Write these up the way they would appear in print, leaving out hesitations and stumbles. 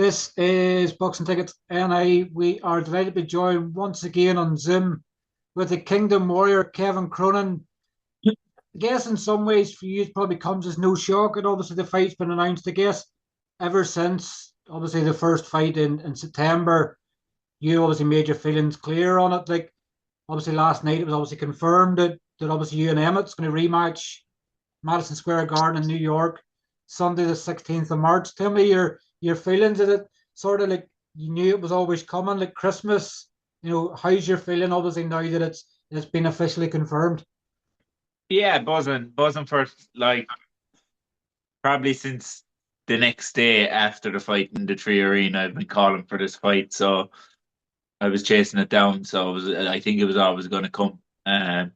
This is Boxing Tickets we are delighted to be joined once again on Zoom with the Kingdom Warrior, Kevin Cronin. I guess in some ways for you it probably comes as no shock, and obviously the fight's been announced, I guess, ever since obviously the first fight in September. You obviously made your feelings clear on it. Like obviously last night it was obviously confirmed that obviously you and Emmett's going to rematch Madison Square Garden in New York, Sunday the 16th of March. Tell me your feelings of it. Sort of like you knew it was always coming, like Christmas. How's your feeling? Obviously now that it's been officially confirmed. Yeah, buzzing for like probably since the next day after the fight in the Tree Arena. I've been calling for this fight, so I was chasing it down. So I think it was always going to come. It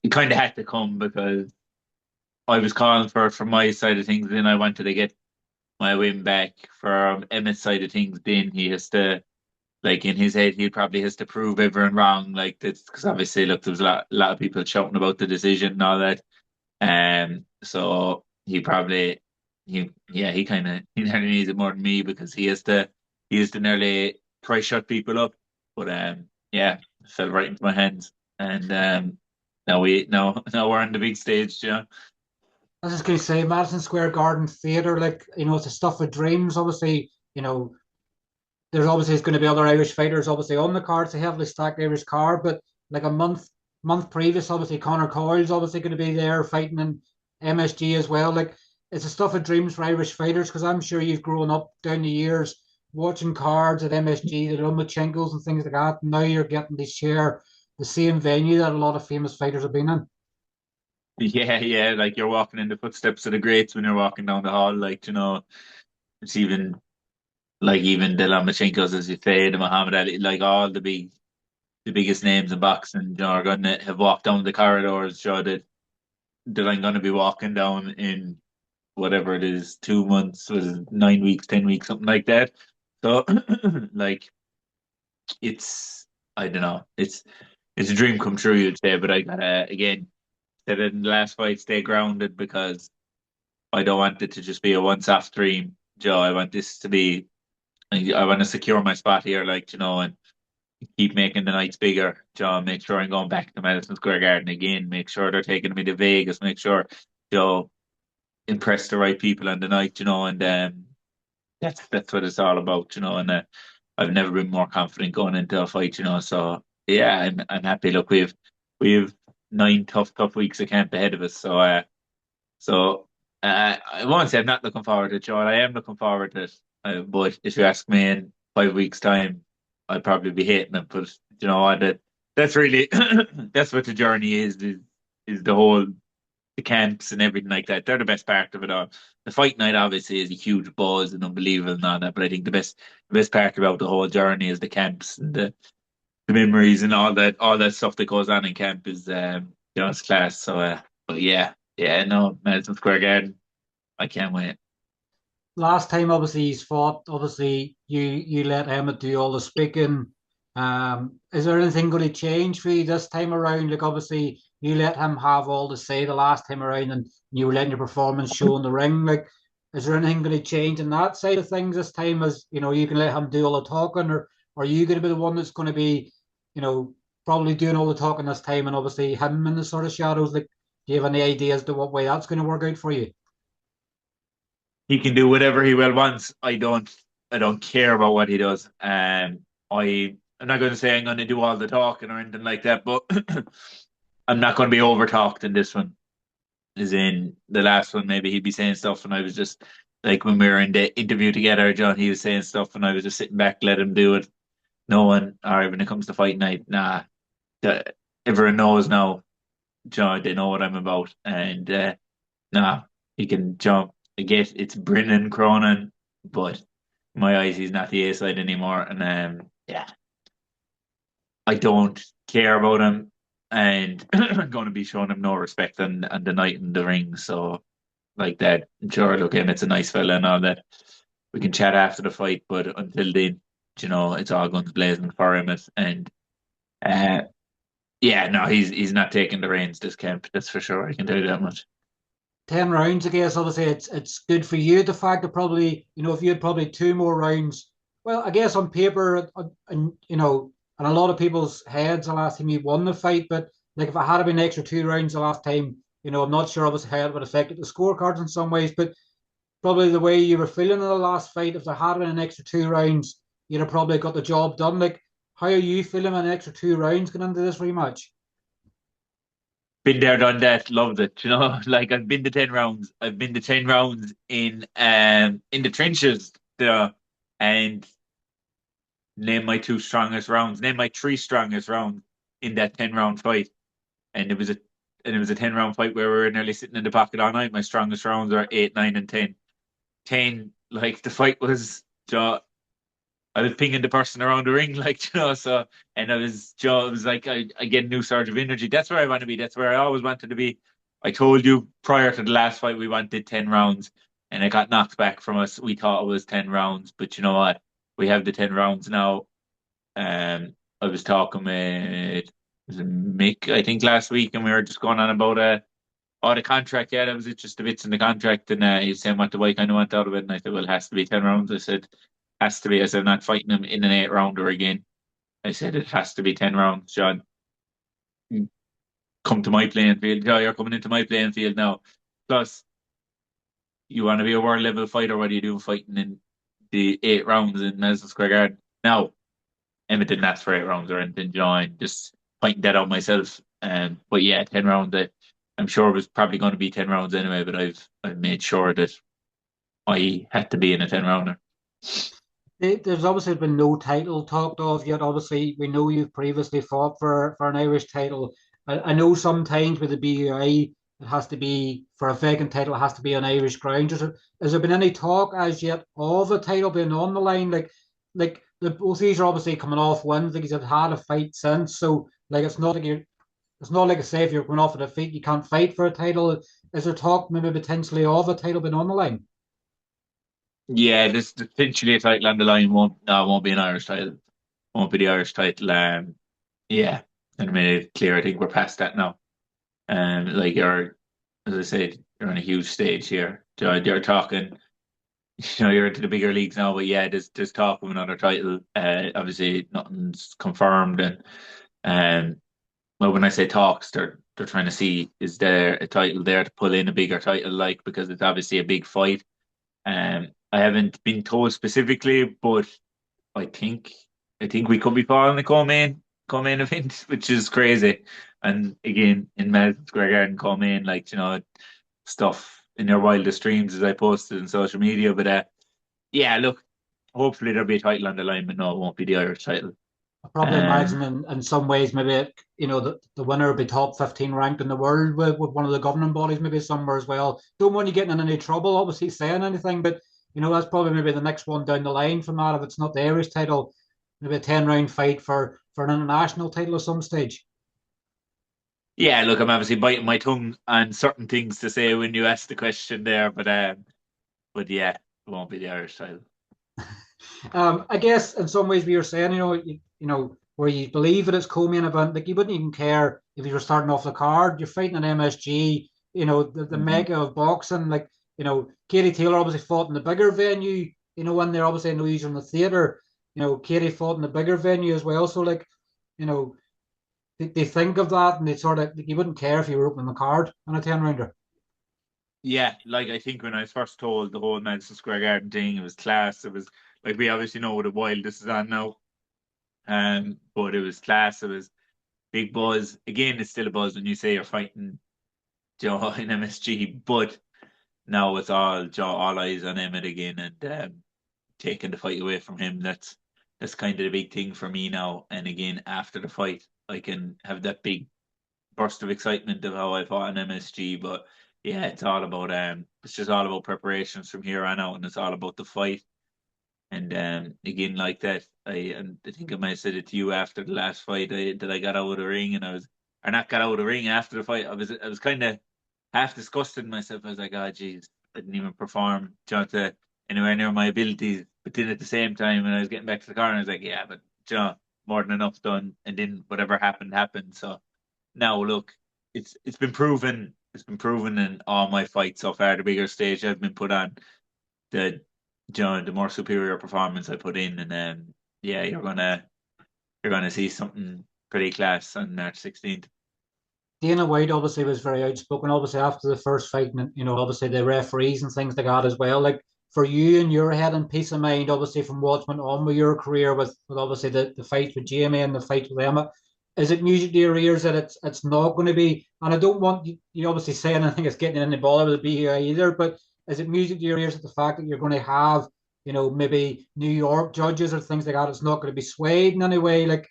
kind of had to come because I was calling for it from my side of things. Then I wanted to get my win back from Emmett's side of things. Being he has to like in his head, he probably has to prove everyone wrong. Like that's because obviously, look, there was a lot of people shouting about the decision and all that. So he probably he kind of he nearly needs it more than me because he has to nearly try shut people up. But yeah, it fell right into my hands, and now we're on the big stage, I was just going to say, Madison Square Garden Theatre, like, it's a stuff of dreams. Obviously, there's obviously going to be other Irish fighters obviously on the card. It's a heavily stacked Irish card, but like a month previous, obviously Conor Coyle's obviously going to be there fighting in MSG as well. Like it's a stuff of dreams for Irish fighters because I'm sure you've grown up down the years watching cards at MSG, the Lomachenkos and things like that. And now you're getting to share the same venue that a lot of famous fighters have been in. Yeah, yeah. Like you're walking in the footsteps of the greats when you're walking down the hall. Like it's even the Lomachenko's, as you say, the Muhammad Ali, like all the biggest names in boxing, are going to have walked down the corridors, that I'm going to be walking down in whatever it is, 2 months, was it 9 weeks, 10 weeks, something like that. So, like, it's I don't know, it's a dream come true, you'd say, but I gotta again said it in the last fight, stay grounded because I don't want it to just be a once-off dream, Joe. I want this to be. I want to secure my spot here, like and keep making the nights bigger, John. Make sure I'm going back to Madison Square Garden again. Make sure they're taking me to Vegas. Make sure, impress the right people on the night, and that's what it's all about, And I've never been more confident going into a fight, So yeah, I'm happy. Look, we've 9 tough weeks of camp ahead of us, so I won't say I'm not looking forward to it, John. I am looking forward to it. But if you ask me in 5 weeks' time, I'd probably be hating it. But you know what? That's really that's what the journey is the camps and everything like that. They're the best part of it all. The fight night obviously is a huge buzz and unbelievable and all that. But I think the best part about the whole journey is the camps and the memories and all that stuff that goes on in camp is it's class. So but yeah, no, Madison Square Garden. I can't wait. Last time, obviously, he's fought. Obviously, you let Emmett do all the speaking. Is there anything going to change for you this time around? Like, obviously, you let him have all the say the last time around, and you were letting your performance show in the ring. Like, is there anything going to change in that side of things this time? As you can let him do all the talking, or are you going to be the one that's going to be, probably doing all the talking this time, and obviously him in the sort of shadows? Like, do you have any idea as to what way that's going to work out for you? He can do whatever he well wants. I don't care about what he does. I'm not going to say I'm going to do all the talking or anything like that, but I'm not going to be over talked in this one. As in the last one, maybe he'd be saying stuff, and I was just like when we were in the interview together, John. He was saying stuff, and I was just sitting back, let him do it. No one, all right, when it comes to fight night, nah, the, everyone knows now, John. They know what I'm about, and nah, he can jump. I get it's Brennan Cronin, but in my eyes, he's not the A side anymore. And yeah, I don't care about him, and I'm going to be showing him no respect on the night in the ring. So like that, sure, look, him, it's a nice fella and all that. We can chat after the fight, but until then, it's all guns blazing for him. And uh, yeah, no, he's not taking the reins this camp. That's for sure. I can tell you that much. 10 rounds, I guess obviously it's good for you. The fact that probably, if you had probably two more rounds, well, I guess on paper, and in a lot of people's heads, the last time you won the fight, but like if I had been extra 2 rounds the last time, I'm not sure obviously how it would affect the scorecards in some ways, but probably the way you were feeling in the last fight, if there had been an extra 2 rounds, you'd have probably got the job done. Like, how are you feeling in an extra 2 rounds going into this rematch? Been there, done that, loved it. Like I've been to 10 rounds. I've been to 10 rounds in the trenches there, and name my two strongest rounds. Name my three strongest rounds in that 10 round fight. And it was a 10 round fight where we were nearly sitting in the pocket all night. My strongest rounds are 8, 9, and 10. 10, like the fight was I was pinging the person around the ring, so, and it was like I get a new surge of energy. That's where I want to be. That's where I always wanted to be. I told you prior to the last fight we wanted 10 rounds, and it got knocked back from us. We thought it was 10 rounds, but you know what? We have the 10 rounds now. I was talking with was it Mick, I think, last week, and we were just going on about the contract. Yeah, that was it, just the bits in the contract, and he was saying what the way kind of went out of it, and I said, well, it has to be 10 rounds. I said, has to be. I said, I'm not fighting him in an 8 rounder again. I said, it has to be 10 rounds, John. Come to my playing field. Oh, you're coming into my playing field now. Plus, you want to be a world level fighter. What are you doing fighting in the 8 rounds in Madison Square Garden? Now, Emmet didn't ask for 8 rounds or anything, John. Just pointing that out myself. But yeah, 10 rounds. I'm sure it was probably going to be 10 rounds anyway. But I've made sure that I had to be in a 10 rounder. There's obviously been no title talked of yet. Obviously, we know you've previously fought for an Irish title. I know sometimes with the BUI, it has to be for a vacant title, it has to be on Irish ground. Has there been any talk as yet of a title being on the line? Like both these are obviously coming off wins. Like, have had a fight since, so like it's not like a say if you're coming off a defeat, you can't fight for a title. Is there talk maybe potentially of a title being on the line? Yeah, this potentially a title on the line won't be an Irish title. Won't be the Irish title. Yeah, and I made it clear. I think we're past that now. Like as I said, you're on a huge stage here. You're talking, you're into the bigger leagues now. But yeah, there's talk of another title. Obviously nothing's confirmed, and well, when I say talks, they're trying to see, is there a title there to pull in a bigger title, like, because it's obviously a big fight. I haven't been told specifically, but I think I think we could be following the co-main event, which is crazy. And again, in Madison Square Garden, co-main, like, stuff in your wildest dreams, as I posted in social media. But yeah, look, hopefully there'll be a title on the line, but no, it won't be the Irish title. I probably Um, imagine in some ways maybe the winner will be top 15 ranked in the world with one of the governing bodies maybe somewhere as well. Don't want you getting in any trouble, obviously saying anything, but that's probably maybe the next one down the line from that if it's not the Irish title, maybe a 10 round fight for an international title at some stage. yeah, look, I'm obviously biting my tongue on certain things to say when you ask the question there, but yeah, it won't be the Irish title. I guess in some ways we were saying, where you believe that it's co-main event, like you wouldn't even care if you were starting off the card. You're fighting an MSG, the Mhm. mecca of boxing. Like, Katie Taylor obviously fought in the bigger venue. When they're obviously, I know he's in the theatre. Katie fought in the bigger venue as well. So like, you know, they think of that and they sort of like, you wouldn't care if you were opening the card on a 10 rounder. Yeah, like I think when I was first told the whole Madison Square Garden thing, it was class. It was like, we obviously know what a while this is on now. But it was class. It was big buzz. Again, it's still a buzz when you say you're fighting Joe in MSG, but now it's all eyes on Emmett again, and taking the fight away from him. That's kind of the big thing for me now. And again, after the fight, I can have that big burst of excitement of how I fought in MSG. But yeah, it's just all about preparations from here on out, and it's all about the fight. And again, like that, and I think I might have said it to you after the last fight, that I got out of the ring, and or not got out of the ring after the fight. I was kind of half disgusted in myself. I was like, oh, geez, I didn't even perform, to anywhere near my abilities. But then at the same time, when I was getting back to the car, and I was like, yeah, but more than enough done. And then whatever happened happened. So now look, it's been proven. it's been proven in all my fights so far. The bigger stage I've been put on, the the more superior performance I put in, and yeah, you're gonna see something pretty class on March 16th. Dana White obviously was very outspoken, obviously after the first fight, and obviously the referees and things like that as well. Like for you and your head and peace of mind, obviously from what went on with your career with obviously the fight with Jamie and the fight with Emmet, is it music to your ears that it's not going to be? And I don't want you obviously saying anything that's getting any bother with the BUI either, but is it music to your ears that the fact that you're going to have maybe New York judges or things like that, it's not going to be swayed in any way? Like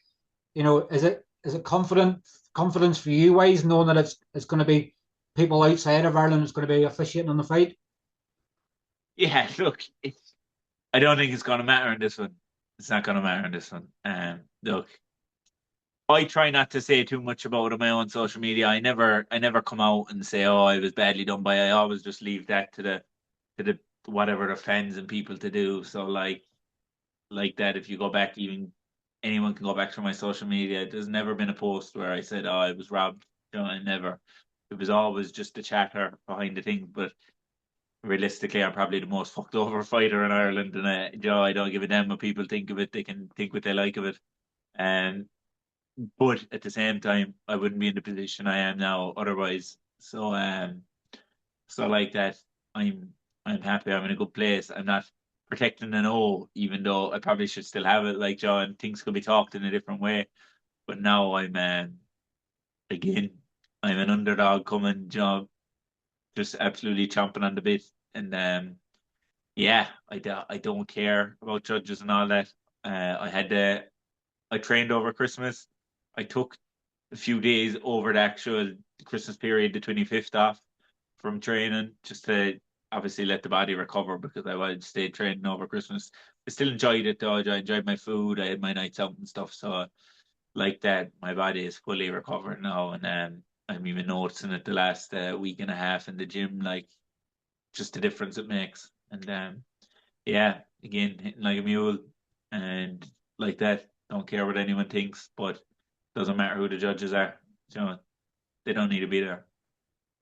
is it confidence for you wise, knowing that it's going to be people outside of Ireland that's going to be officiating on the fight? Yeah, look, I don't think it's gonna matter in this one. It's not gonna matter in this one. Look, I try not to say too much about it on my own social media. I never come out and say, "Oh, I was badly done by." I always just leave that to the whatever the fans and people to do. So like that, if you go back, even anyone can go back to my social media. There's never been a post where I said, "Oh, I was robbed." I never. It was always just the chatter behind the thing. But realistically, I'm probably the most fucked over fighter in Ireland, and I don't give a damn what people think of it. They can think what they like of it. And but at the same time, I wouldn't be in the position I am now otherwise. So like that, I'm happy. I'm in a good place. I'm not protecting an O, even though I probably should still have it. Like John, things could be talked in a different way. But now again, I'm an underdog coming, John, just absolutely chomping on the bit. And yeah, I don't care about judges and all that. I trained over Christmas. I took a few days over the actual Christmas period, the 25th off from training, just to obviously let the body recover because I wanted to stay training over Christmas. I still enjoyed it though. I enjoyed my food. I had my nights out and stuff. So like that, my body is fully recovered now, and I'm even noticing it the last week and a half in the gym, like just the difference it makes. And yeah, again, hitting like a mule and like that. Don't care what anyone thinks, but doesn't matter who the judges are. They don't need to be there.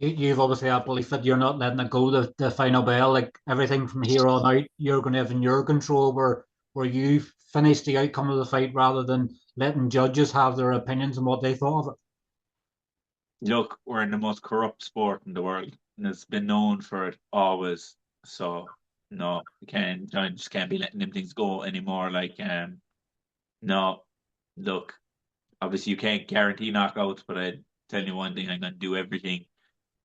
You've obviously had belief that you're not letting it go the final bell. Like everything from here on out, you're going to have in your control where you finish the outcome of the fight rather than letting judges have their opinions on what they thought of it. Look, we're in the most corrupt sport in the world, and it's been known for it always. So no, I just can't be letting them things go anymore. Like no, look, obviously you can't guarantee knockouts, but I tell you one thing, I'm gonna do everything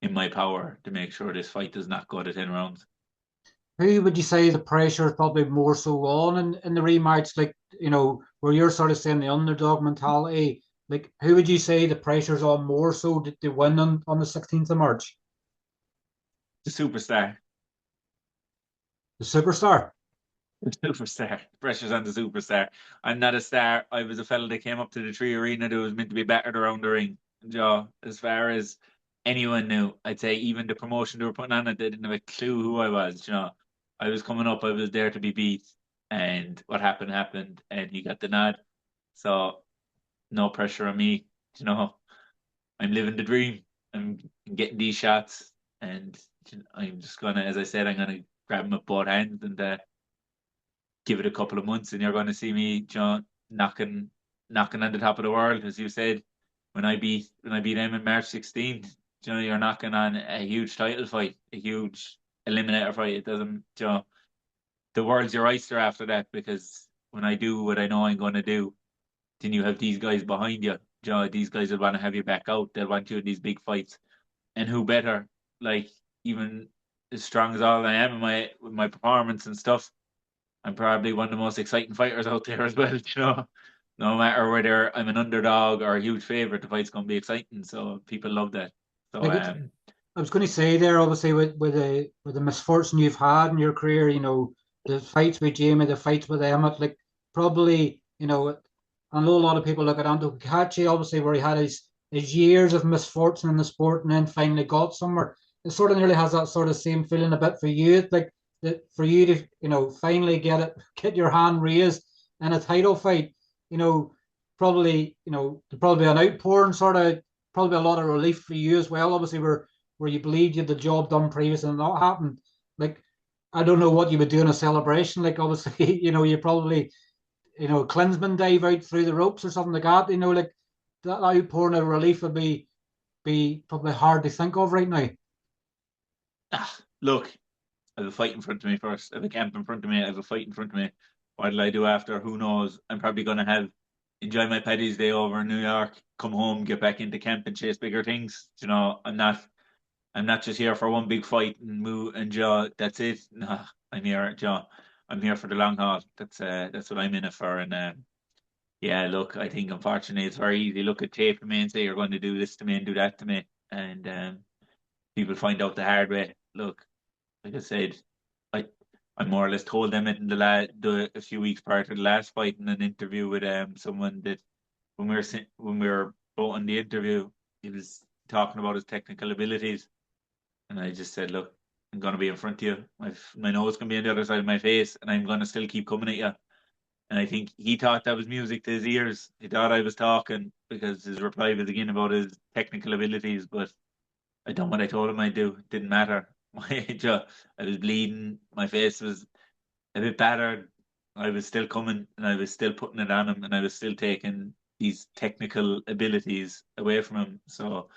in my power to make sure this fight does not go to 10 rounds. Who would you say the pressure is probably more so on in the rematch? Like, where you're sort of saying the underdog mentality, like who would you say the pressure's on more so to win on the 16th of March? The superstar. The superstar. The superstar. The pressure's on the superstar. I'm not a star. I was a fella that came up to the tree arena that was meant to be battered around the ring. Joe, as far as anyone knew, I'd say even the promotion they were putting on it, they didn't have a clue who I was. I was coming up, I was there to be beat, and what happened happened, and he got the nod. So no pressure on me. I'm living the dream. I'm getting these shots, and I'm just gonna, as I said, I'm gonna grab him with both hands and give it a couple of months, and you're going to see me, John, knocking on the top of the world, as you said. When I beat him in March 16th, you're knocking on a huge title fight, a huge eliminator fight. It doesn't, the world's your oyster after that, because when I do what I know I'm going to do, then you have these guys behind you. These guys will want to have you back out. They'll want you in these big fights, and who better? Like, even as strong as all I am in my performance and stuff, I'm probably one of the most exciting fighters out there as well. No matter whether I'm an underdog or a huge favorite, the fight's going to be exciting. So people love that. So Like I was going to say there, obviously with the misfortune you've had in your career, the fights with Jamie, the fights with Emmett, like probably, I know a lot of people look at Anto Kachi, obviously, where he had his years of misfortune in the sport and then finally got somewhere. It sort of nearly has that sort of same feeling a bit for you. It's like that for you to, finally get your hand raised in a title fight, probably, probably an outpouring sort of, probably a lot of relief for you as well. Obviously, where you believed you had the job done previous and not happened. Like, I don't know what you would do in a celebration. Like, obviously, you probably, Klinsman dive out through the ropes or something like that. Like that outpouring of relief would be probably hard to think of right now. Look, I have a fight in front of me first. I have a camp in front of me. I have a fight in front of me. What'll I do after? Who knows? I'm probably going to enjoy my Paddy's Day over in New York, come home, get back into camp and chase bigger things. I'm not just here for one big fight and move and jaw. That's it. Nah, I'm here, Joe. I'm here for the long haul. That's what I'm in it for. And yeah, look, I think unfortunately it's very easy. Look at tape to me and say you're going to do this to me and do that to me, and people find out the hard way. Look, like I said, I I more or less told them it in a few weeks prior to the last fight in an interview with someone that when we were both on the interview, he was talking about his technical abilities, and I just said, look, I'm going to be in front of you. My nose can be on the other side of my face, and I'm going to still keep coming at you. And I think he thought that was music to his ears. He thought I was talking because his reply was again about his technical abilities, but I done what I told him I'd do. It didn't matter. I was bleeding. My face was a bit battered. I was still coming and I was still putting it on him and I was still taking these technical abilities away from him. So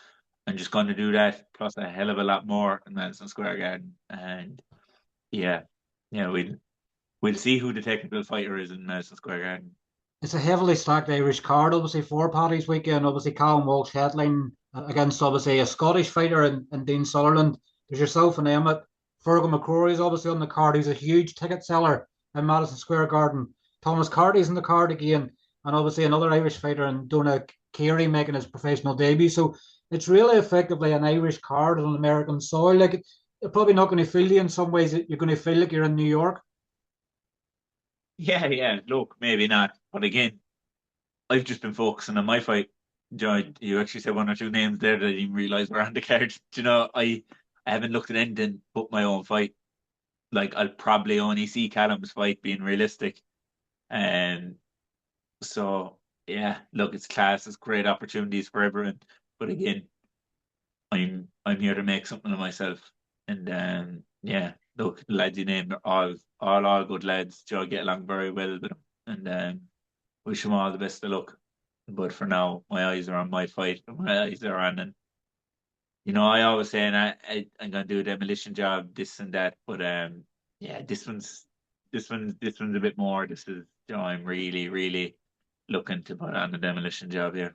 I'm just going to do that plus a hell of a lot more in Madison Square Garden. And yeah, yeah, we'll see who the technical fighter is in Madison Square Garden. It's a heavily stacked Irish card, obviously, for Paddy's weekend. Obviously, Callum Walsh headline against, obviously, a Scottish fighter in Dean Sutherland. There's yourself and Emmet. Feargal McCrory is obviously on the card. He's a huge ticket seller in Madison Square Garden. Thomas Carty's in the card again. And obviously, another Irish fighter in donagh, Keary, making his professional debut. So it's really effectively an Irish card on American soil. Like, you're probably not going to feel you in some ways. You're going to feel like you're in New York. Yeah, yeah. Look, maybe not, but again, I've just been focusing on my fight. Joy, you actually said one or two names there that I didn't realize were on the card. Do you know, I haven't looked at anything but my own fight. Like I'll probably only see Callum's fight being realistic. And so yeah, look, it's class, it's great opportunities for everyone. But again, I'm here to make something of myself. And yeah, look, the lads you named are all good lads. Joe get along very well with them. And wish them all the best of luck. But for now, my eyes are on my fight. My eyes are on, and I always say, and I'm gonna do a demolition job, this and that. But yeah, this one's a bit more. I'm really, really looking to put on the demolition job here.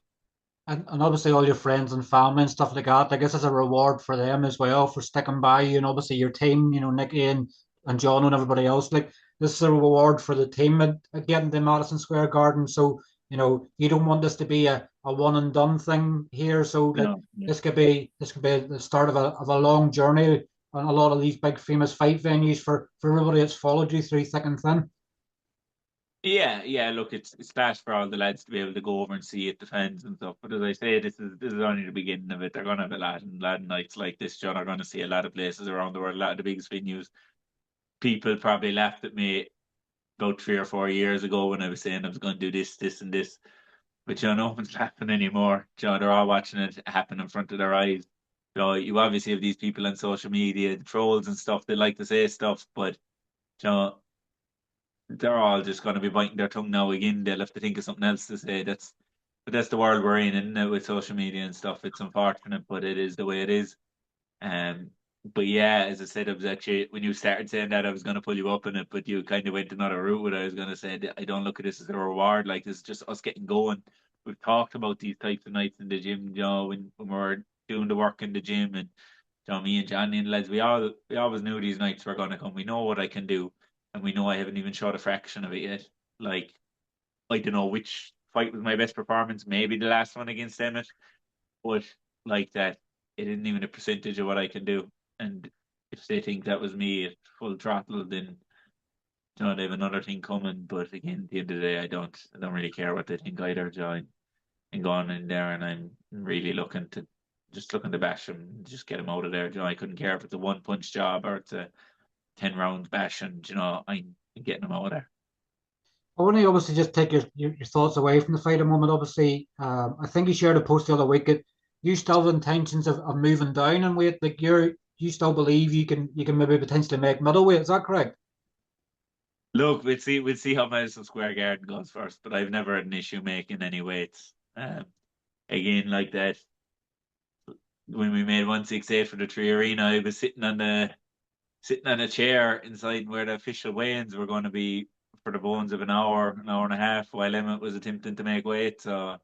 And obviously all your friends and family and stuff like that. I guess it's a reward for them as well for sticking by you, and obviously your team, Nicky and John and everybody else. Like, this is a reward for the team at getting to Madison Square Garden. So, you don't want this to be a one and done thing here. So, like, No, yeah. this could be the start of a long journey on a lot of these big famous fight venues for everybody that's followed you through thick and thin. Yeah, yeah. Look, it's fast for all the lads to be able to go over and see it, the fans and stuff. But as I say, this is only the beginning of it. They're gonna have a lot of nights like this, John. Are gonna see a lot of places around the world, a lot of the biggest venues. People probably laughed at me about 3 or 4 years ago when I was saying I was going to do this, this, and this. But no one's laughing anymore. They're all watching it happen in front of their eyes. You obviously have these people on social media, the trolls and stuff. They like to say stuff, but you know, they're all just going to be biting their tongue now again. They'll have to think of something else to say. But that's the world we're in, isn't it, with social media and stuff. It's unfortunate, but it is the way it is. Um, but yeah, as I said, I was actually when you started saying that, I was going to pull you up in it, but you kind of went another route. With it. I was going to say that I don't look at this as a reward. Like, this is just us getting going. We've talked about these types of nights in the gym, when we're doing the work in the gym, and me and Johnny and the lads, we always knew these nights were going to come. We know what I can do, and we know I haven't even shot a fraction of it yet. Like, I don't know which fight was my best performance. Maybe the last one against Emmett, but like that, it isn't even a percentage of what I can do. And if they think that was me at full throttle, then they have another thing coming. But again, at the end of the day, I don't really care what they think either, John. And going in there, and I'm really looking to bash him, just get him out of there. I couldn't care if it's a one punch job or it's a 10 round bash, and I'm getting him out of there. I want to obviously just take your thoughts away from the fight a moment. Obviously, I think you shared a post the other week. you still have intentions of moving down in weight? Like you still believe you can maybe potentially make middleweight? Is that correct? Look, we'll see how Madison Square Garden goes first, but I've never had an issue making any weights. Again, like that, when we made 168 for the Tree Arena, I was sitting on a chair inside where the official weigh-ins were going to be for the bones of an hour and a half, while Emmett was attempting to make weight. So,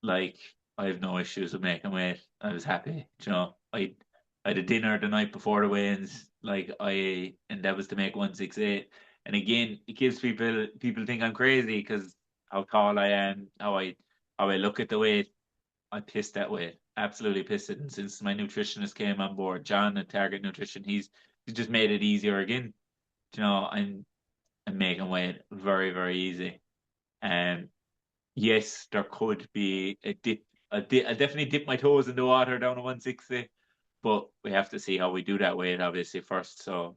like, I have no issues with making weight. I was happy. You know, I had a dinner the night before the weigh-ins, and that was to make 168. And again, it gives people think I'm crazy because how tall I am, how I look at the weight. I pissed that weight, absolutely pissed it. And since my nutritionist came on board, John at Target Nutrition, he's just made it easier again. You know, I'm making weight very, very easy. And yes, there could be a dip. I definitely dip my toes in the water down to 160, but we have to see how we do that weight obviously first. So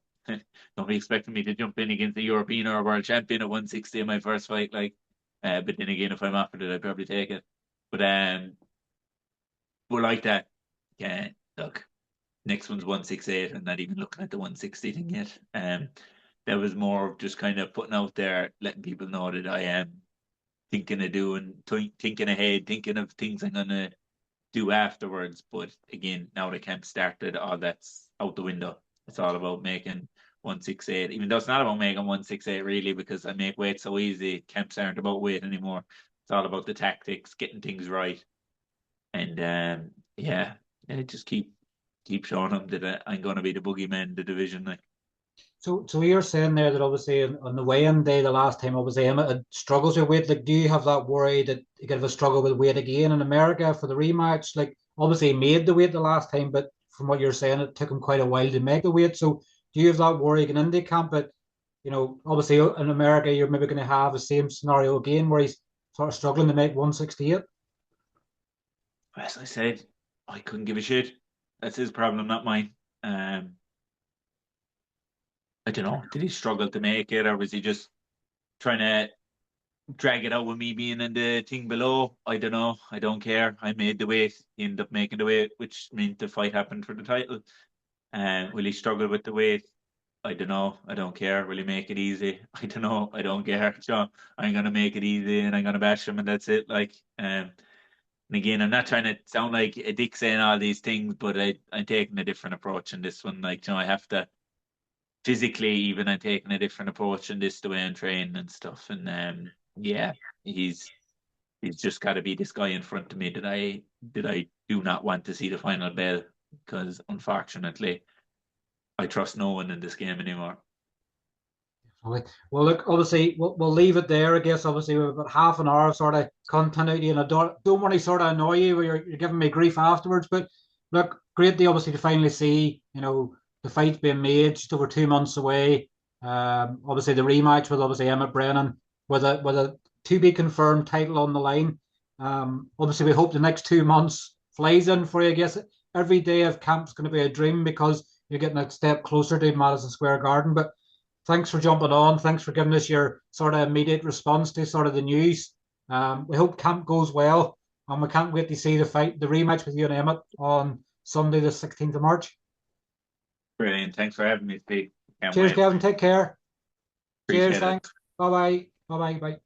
don't be expecting me to jump in against the European or world champion at 160 in my first fight. But then again, if I'm offered it, I'd probably take it. But like that, yeah. Look, next one's 168. I'm not even looking at the 160 thing yet. That was more of just kind of putting out there, letting people know that I am thinking of thinking ahead, thinking of things I'm gonna do afterwards. But again, now the camp started, all that's out the window. It's all about making 168, even though it's not about making 168 really, because I make weight so easy. Camps aren't about weight anymore. It's all about the tactics, getting things right, and yeah, just keep showing them that I'm going to be the boogeyman in the division. Like, So you're saying there that obviously on the weigh-in day the last time, obviously Emma had struggles with weight. Like, do you have that worry that you could have a struggle with weight again in America for the rematch? Like, obviously he made the weight the last time, but from what you're saying, it took him quite a while to make the weight. So do you have that worry going into camp? But obviously in America you're maybe going to have the same scenario again where he's sort of struggling to make 168. as I said, I couldn't give a shit. That's his problem, not mine. Um, I don't know. Did he struggle to make it, or was he just trying to drag it out with me being in the thing below? I don't know. I don't care. I made the weight. He ended up making the weight, which meant the fight happened for the title. Will he struggle with the weight? I don't know. I don't care. Will he make it easy? I don't know. I don't care. So I'm gonna make it easy and I'm gonna bash him and that's it. And again, I'm not trying to sound like a dick saying all these things, but I'm taking a different approach in this one. I have to physically even I'm taking a different approach in this the way I'm training and stuff. And yeah, he's just got to be this guy in front of me that I do not want to see the final bell because unfortunately I trust no one in this game anymore. Okay. Well, look, obviously, we'll leave it there. I guess, obviously, we've got half an hour of sort of continuity, and I don't want to sort of annoy you where you're giving me grief afterwards. But look, great day, obviously, to finally see, the fight's being made just over 2 months away. Obviously, the rematch with obviously Emmet Brennan with a to be confirmed title on the line. Obviously, we hope the next 2 months flies in for you. I guess every day of camp's going to be a dream because you're getting a step closer to Madison Square Garden. But thanks for jumping on. Thanks for giving us your sort of immediate response to sort of the news. We hope camp goes well, and we can't wait to see the rematch with you and Emmett on Sunday, the 16th of March. Brilliant. Thanks for having me, Steve. Can't Cheers, wait. Kevin. Take care. Cheers. Appreciate it. Thanks. Bye bye. Bye bye. Bye.